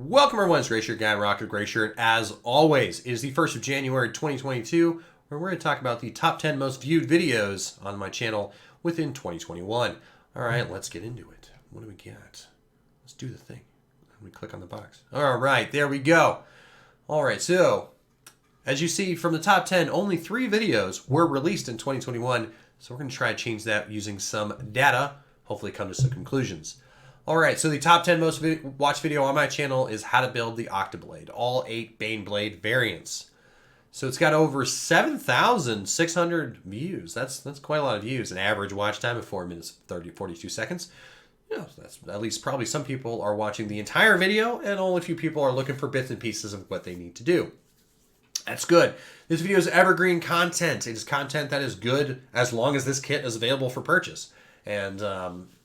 Welcome everyone, it's Grayshirt Guy, Rocket Grayshirt. As always, it is the 1st of January 2022, where we're going to talk about the top 10 most viewed videos on my channel within 2021. Alright, let's get into it. What do we get? Let's do the thing. Let me click on the box. Alright, there we go. Alright, so, as you see from the top 10, only 3 videos were released in 2021, so we're going to try to change that using some data, hopefully come to some conclusions. Alright, so the top 10 most watched video on my channel is how to build the Octoblade, all 8 Baneblade variants. So it's got over 7,600 views. That's quite a lot of views. An average watch time of 4 minutes 42 seconds. You know, that's at least probably some people are watching the entire video, and only a few people are looking for bits and pieces of what they need to do. That's good. This video is evergreen content. It is content that is good as long as this kit is available for purchase. And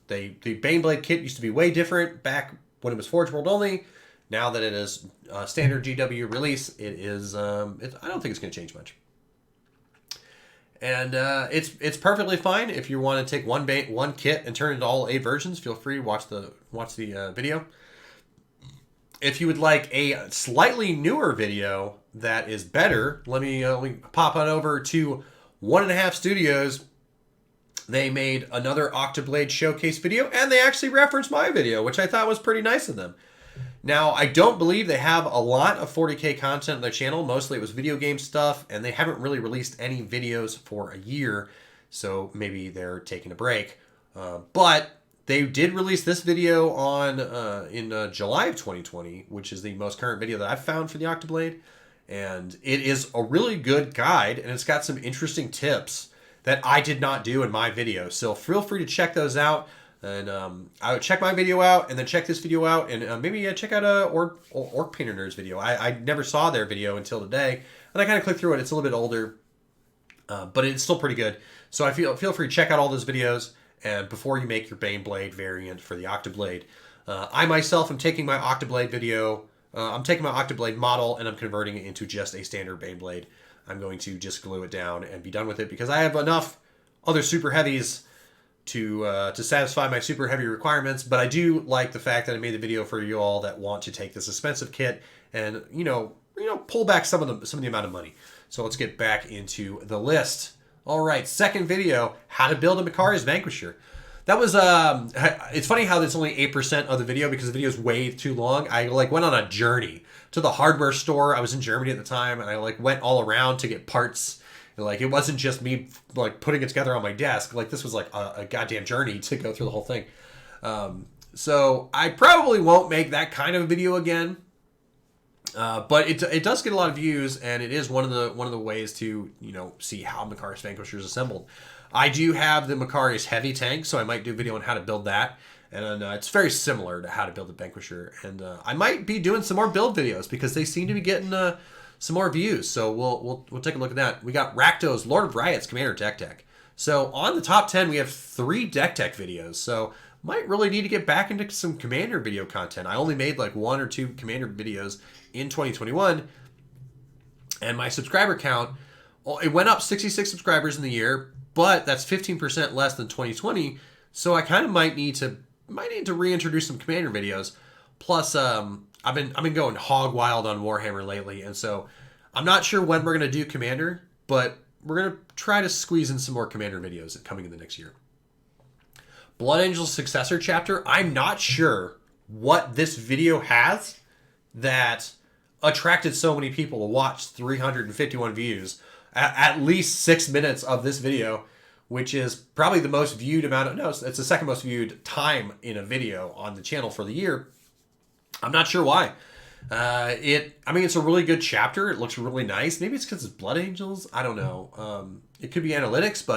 the Baneblade kit used to be way different back when it was Forge World only. Now that it is standard GW release, it is. I don't think it's going to change much. And it's perfectly fine if you want to take one kit and turn it into all 8 versions. Feel free to watch the video. If you would like a slightly newer video that is better, let me pop on over to 1.5 Studios. They made another Octoblade showcase video, and they actually referenced my video, which I thought was pretty nice of them. Now, I don't believe they have a lot of 40K content on their channel. Mostly it was video game stuff, and they haven't really released any videos for a year, so maybe they're taking a break. But they did release this video on in July of 2020, which is the most current video that I've found for the Octoblade. And it is a really good guide, and it's got some interesting tips that I did not do in my video. So feel free to check those out. And I would check my video out, and then check this video out, and maybe check out Orc Painter Nerds video. I never saw their video until today, and I kind of clicked through it. It's a little bit older, but it's still pretty good. So I feel free to check out all those videos, and before you make your Baneblade variant for the Octoblade. I myself am taking my Octoblade video, I'm taking my Octoblade model, and I'm converting it into just a standard Baneblade. I'm going to just glue it down and be done with it because I have enough other super heavies to satisfy my super heavy requirements. But I do like the fact that I made the video for you all that want to take this expensive kit and pull back some of the amount of money. So let's get back into the list. All right, second video: how to build a Makari's Vanquisher. That was it's funny how that's only 8% of the video because the video is way too long. I went on a journey to the hardware store. I was in Germany at the time, and I went all around to get parts. And, it wasn't just me putting it together on my desk. This was a goddamn journey to go through the whole thing. So I probably won't make that kind of video again. But it does get a lot of views, and it is one of the ways to see how Makari's Vanquisher is assembled. I do have the Makari's Heavy tank, so I might do a video on how to build that. And it's very similar to how to build the Vanquisher. And I might be doing some more build videos because they seem to be getting some more views. So we'll take a look at that. We got Rakdos Lord of Riot's Commander Deck Tech. So on the top 10, we have 3 Deck Tech videos. So might really need to get back into some Commander video content. I only made 1 or 2 Commander videos in 2021. And my subscriber count, it went up 66 subscribers in the year, but that's 15% less than 2020. So I kind of might need to reintroduce some Commander videos. Plus, I've been going hog wild on Warhammer lately, and so I'm not sure when we're gonna do Commander, but we're gonna try to squeeze in some more Commander videos coming in the next year. Blood Angel's Successor chapter. I'm not sure what this video has that attracted so many people to watch 351 views. At least 6 minutes of this video, which is probably the most viewed it's the second most viewed time in a video on the channel for the year. I'm not sure why. It's a really good chapter. It looks really nice. Maybe it's because it's Blood Angels. I don't know. It could be analytics,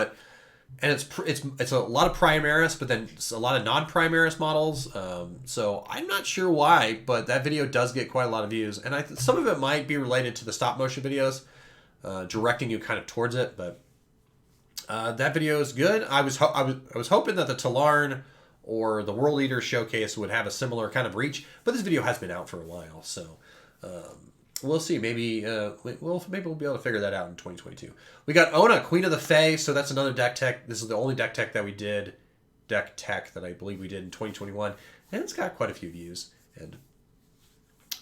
and it's a lot of Primaris, but then a lot of non-Primaris models. So I'm not sure why, but that video does get quite a lot of views, and some of it might be related to the stop motion videos. Directing you kind of towards it, but that video is good. I was hoping that the Talarn or the World Leader Showcase would have a similar kind of reach, but this video has been out for a while, so we'll see. Maybe we'll be able to figure that out in 2022. We got Ona, Queen of the Fae, so that's another deck tech. This is the only deck tech that I believe we did in 2021, and it's got quite a few views. And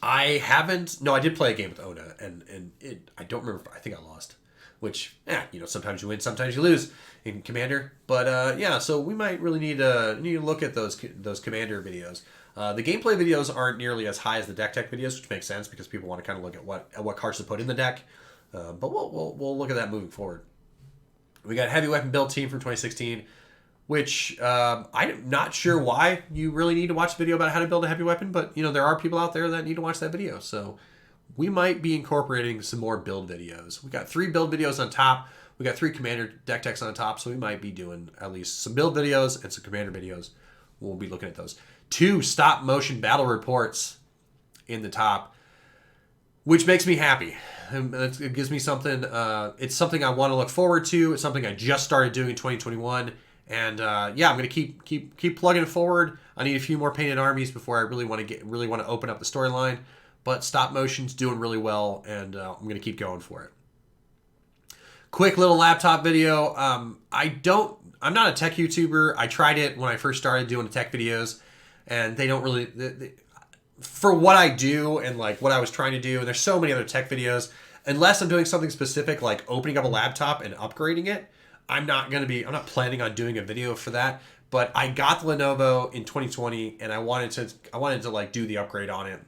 I haven't. No, I did play a game with Ona, and I don't remember. I think I lost. Which, sometimes you win, sometimes you lose in Commander. But yeah, so we might really need to look at those Commander videos. The gameplay videos aren't nearly as high as the deck tech videos, which makes sense because people want to kind of look at what cards to put in the deck. But we'll look at that moving forward. We got Heavy Weapon Build Team from 2016. Which I'm not sure why you really need to watch a video about how to build a heavy weapon, but there are people out there that need to watch that video. So we might be incorporating some more build videos. We got 3 build videos on top. We got 3 Commander deck techs on top, so we might be doing at least some build videos and some Commander videos. We'll be looking at those. 2 stop motion battle reports in the top, which makes me happy. It gives me something. It's something I want to look forward to. It's something I just started doing in 2021. And yeah, I'm gonna keep plugging it forward. I need a few more painted armies before I really want to open up the storyline. But stop motion's doing really well, and I'm gonna keep going for it. Quick little laptop video. I'm not a tech YouTuber. I tried it when I first started doing the tech videos, and they don't really for what I do and like what I was trying to do. And there's so many other tech videos. Unless I'm doing something specific like opening up a laptop and upgrading it. I'm not planning on doing a video for that, but I got the Lenovo in 2020 and I wanted to like do the upgrade on it.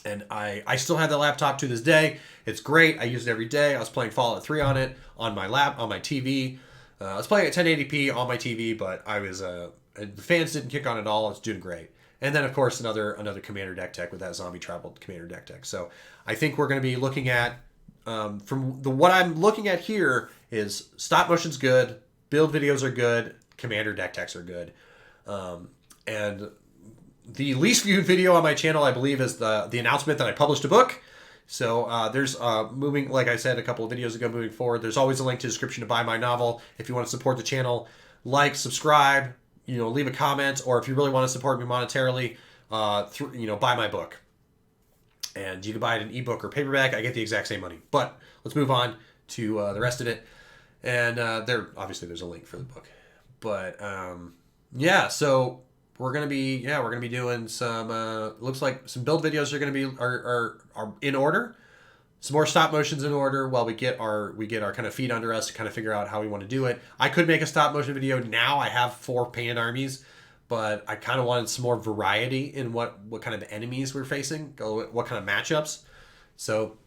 And I still have the laptop to this day. It's great. I use it every day. I was playing Fallout 3 on it, on my TV. I was playing at 1080p on my TV, but the fans didn't kick on at all. It's doing great. And then of course another Commander deck tech with that Zombie Tribal Commander deck tech. So I think we're going to be looking at what I'm looking at here is stop motion's good, build videos are good, Commander deck techs are good, and the least viewed video on my channel, I believe, is the announcement that I published a book. So there's moving, like I said a couple of videos ago, moving forward. There's always a link to the description to buy my novel if you want to support the channel. Like, subscribe, leave a comment, or if you really want to support me monetarily, buy my book. And you can buy it in ebook or paperback. I get the exact same money. But let's move on to the rest of it. And there's a link for the book. But yeah, so we're gonna be doing some. Looks like some build videos are gonna be are in order. Some more stop motions in order while we get our kind of feet under us to kind of figure out how we want to do it. I could make a stop motion video now. I have 4 painted armies. But I kind of wanted some more variety in what kind of enemies we're facing, what kind of matchups. So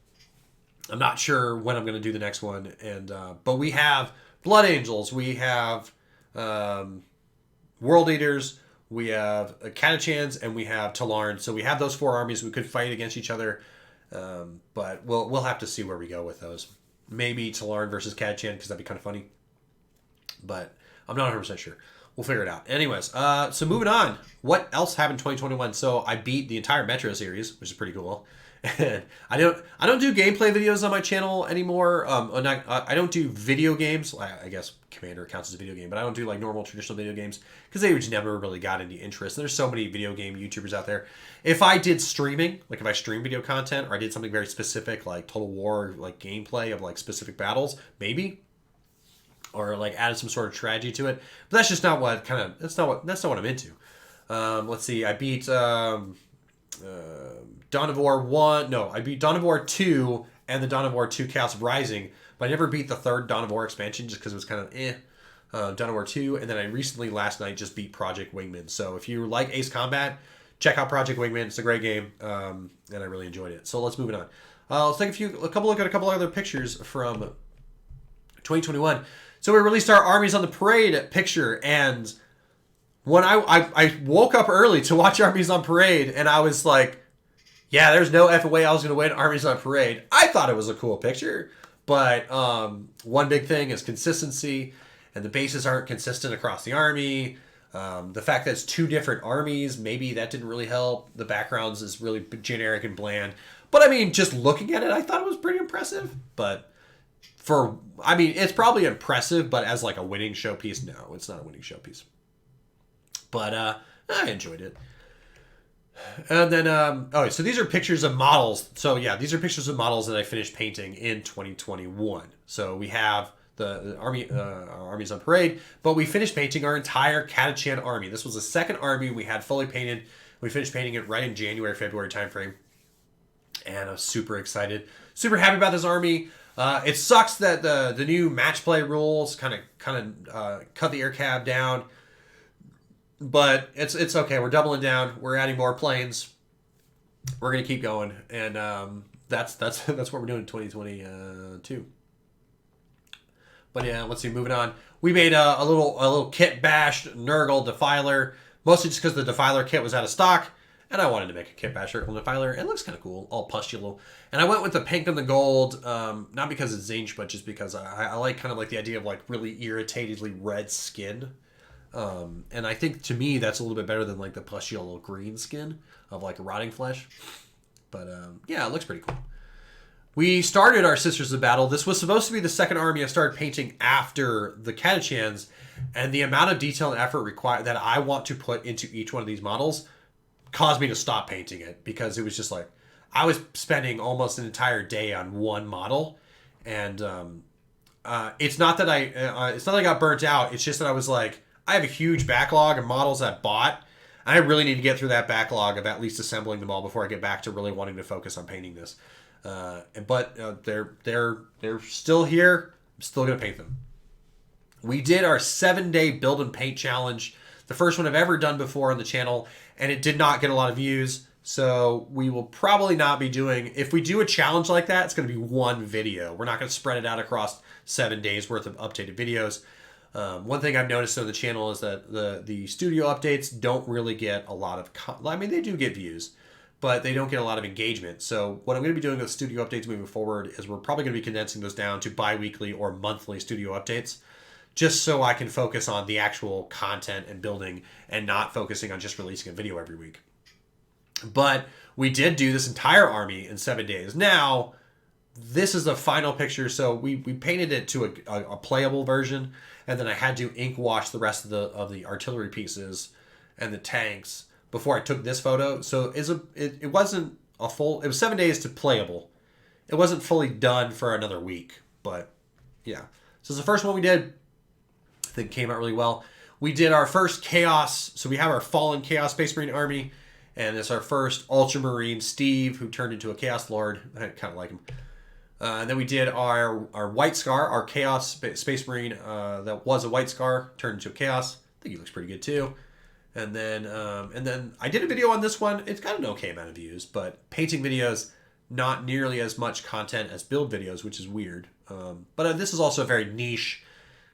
I'm not sure when I'm going to do the next one. And but we have Blood Angels, we have World Eaters, we have Catachans, and we have Talarn. So we have those 4 armies. We could fight against each other, but we'll have to see where we go with those. Maybe Talarn versus Catachan because that'd be kind of funny. But I'm not 100% sure. We'll figure it out. Anyways, so moving on. What else happened in 2021? So I beat the entire Metro series, which is pretty cool. And I don't do gameplay videos on my channel anymore. I don't do video games. I guess Commander counts as a video game, but I don't do like normal traditional video games because they just never really got any interest. There's so many video game YouTubers out there. If I did streaming, like if I stream video content or I did something very specific like Total War, like gameplay of like specific battles, maybe. Or like added some sort of strategy to it, but that's just not what that's not what I'm into. Let's see, I beat Dawn of War 1. No, I beat Dawn of War 2 and the Dawn of War 2 Chaos Rising, but I never beat the 3rd Dawn of War expansion just because it was kind of Dawn of War 2, and then I recently last night just beat Project Wingman. So if you like Ace Combat, check out Project Wingman. It's a great game, and I really enjoyed it. So let's move it on. Let's take a couple other pictures from 2021. So we released our Armies on the Parade picture, and when I woke up early to watch Armies on Parade, and I was like, yeah, there's no effing way I was going to win Armies on Parade. I thought it was a cool picture, but one big thing is consistency, and the bases aren't consistent across the army. The fact that it's 2 different armies, maybe that didn't really help. The backgrounds is really generic and bland. But I mean, just looking at it, I thought it was pretty impressive, but... it's probably impressive, but as like a winning showpiece, no, it's not a winning showpiece. But I enjoyed it. And then, so these are pictures of models. So yeah, these are pictures of models that I finished painting in 2021. So we have the army, our Armies on Parade, but we finished painting our entire Catachan army. This was the 2nd army we had fully painted. We finished painting it right in January, February timeframe. And I was super excited. Super happy about this army. It sucks that the new match play rules kind of cut the air cab down. But it's okay. We're doubling down. We're adding more planes. We're going to keep going. And that's what we're doing in 2022. But yeah, let's see. Moving on. We made a little kit bashed Nurgle Defiler, mostly just because the Defiler kit was out of stock, and I wanted to make a kit bashed Nurgle Defiler. It looks kind of cool, all pustule. And I went with the pink and the gold, not because it's Zinch, but just because I like kind of like the idea of like really irritatedly red skin. And I think to me that's a little bit better than like the pustule green skin of like rotting flesh. But yeah, it looks pretty cool. We started our Sisters of Battle. This was supposed to be the second army I started painting after the Catachans, and the amount of detail and effort required that I want to put into each one of these models caused me to stop painting it, because it was just like I was spending almost an entire day on one model, and it's not that I got burnt out. It's just that I was like, I have a huge backlog of models I bought, and I really need to get through that backlog of at least assembling them all before I get back to really wanting to focus on painting this. But they're still here. I'm still gonna paint them. We did our 7-day build and paint challenge, the first one I've ever done before on the channel, and it did not get a lot of views. So we will probably not be doing, if we do a challenge like that, it's going to be one video. We're not going to spread it out across 7 days worth of updated videos. One thing I've noticed on the channel is that the studio updates don't really get a lot of, I mean, they do get views, but they don't get a lot of engagement. So what I'm going to be doing with studio updates moving forward is we're probably going to be condensing those down to bi-weekly or monthly studio updates, just so I can focus on the actual content and building and not focusing on just releasing a video every week. But we did do this entire army in 7 days. Now, this is the final picture. So we painted it to a playable version, and then I had to ink wash the rest of the artillery pieces and the tanks before I took this photo. So it wasn't a full, it was 7 days to playable. It wasn't fully done for another week, but yeah. So it's the first one we did. I think it came out really well. We did our first Chaos. So we have our Fallen Chaos Space Marine army, and it's our first Ultramarine Steve, who turned into a Chaos Lord. I kind of like him. And then we did our White Scar, our Chaos Space Marine that was a White Scar, turned into a Chaos. I think he looks pretty good too. And then I did a video on this one. It's got an okay amount of views, but painting videos, not nearly as much content as build videos, which is weird. But this is also a very niche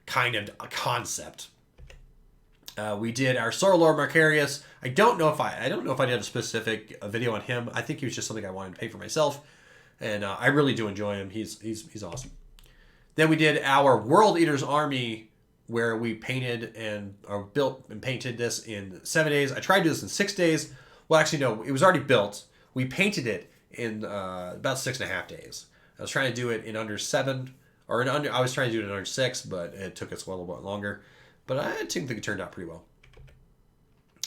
kind of a concept. We did our Sorlor Marcarius. I don't know if I did a specific video on him. I think he was just something I wanted to pay for myself, and I really do enjoy him. He's awesome. Then we did our World Eaters army, where we painted and built and painted this in 7 days. I tried to do this in 6 days. Well, actually, no, it was already built. We painted it in about 6.5 days. I was trying to do it in under 7, or in under. I was trying to do it in under 6, but it took us a little bit longer. But I think it turned out pretty well.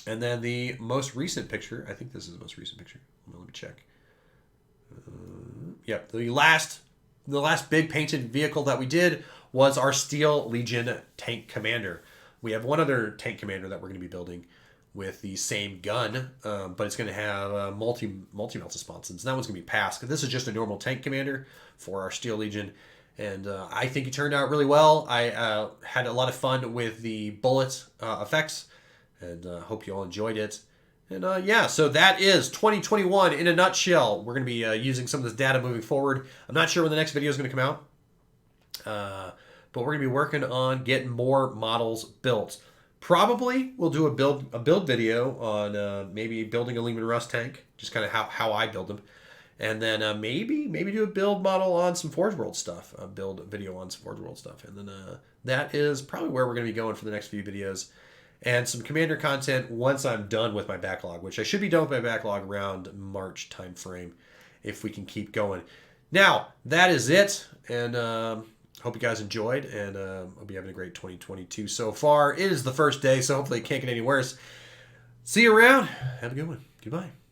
And then the most recent picture, I think this is the most recent picture. Let me check. Yep, the last big painted vehicle that we did was our Steel Legion tank commander. We have one other tank commander that we're going to be building with the same gun, but it's going to have multi-melted sponsons. And that one's going to be passed. This is just a normal tank commander for our Steel Legion. And I think it turned out really well. I had a lot of fun with the bullet effects, and hope you all enjoyed it. And yeah, so that is 2021 in a nutshell. We're going to be using some of this data moving forward. I'm not sure when the next video is going to come out, but we're going to be working on getting more models built. Probably we'll do a build video on maybe building a Lehman Russ tank, just kind of how I build them. And then maybe do a build model on some Forge World stuff. Build a video on some Forge World stuff. And then that is probably where we're going to be going for the next few videos. And some Commander content once I'm done with my backlog, which I should be done with my backlog around March time frame if we can keep going. Now, that is it. And hope you guys enjoyed. And hope you're having a great 2022 so far. It is the first day, so hopefully it can't get any worse. See you around. Have a good one. Goodbye.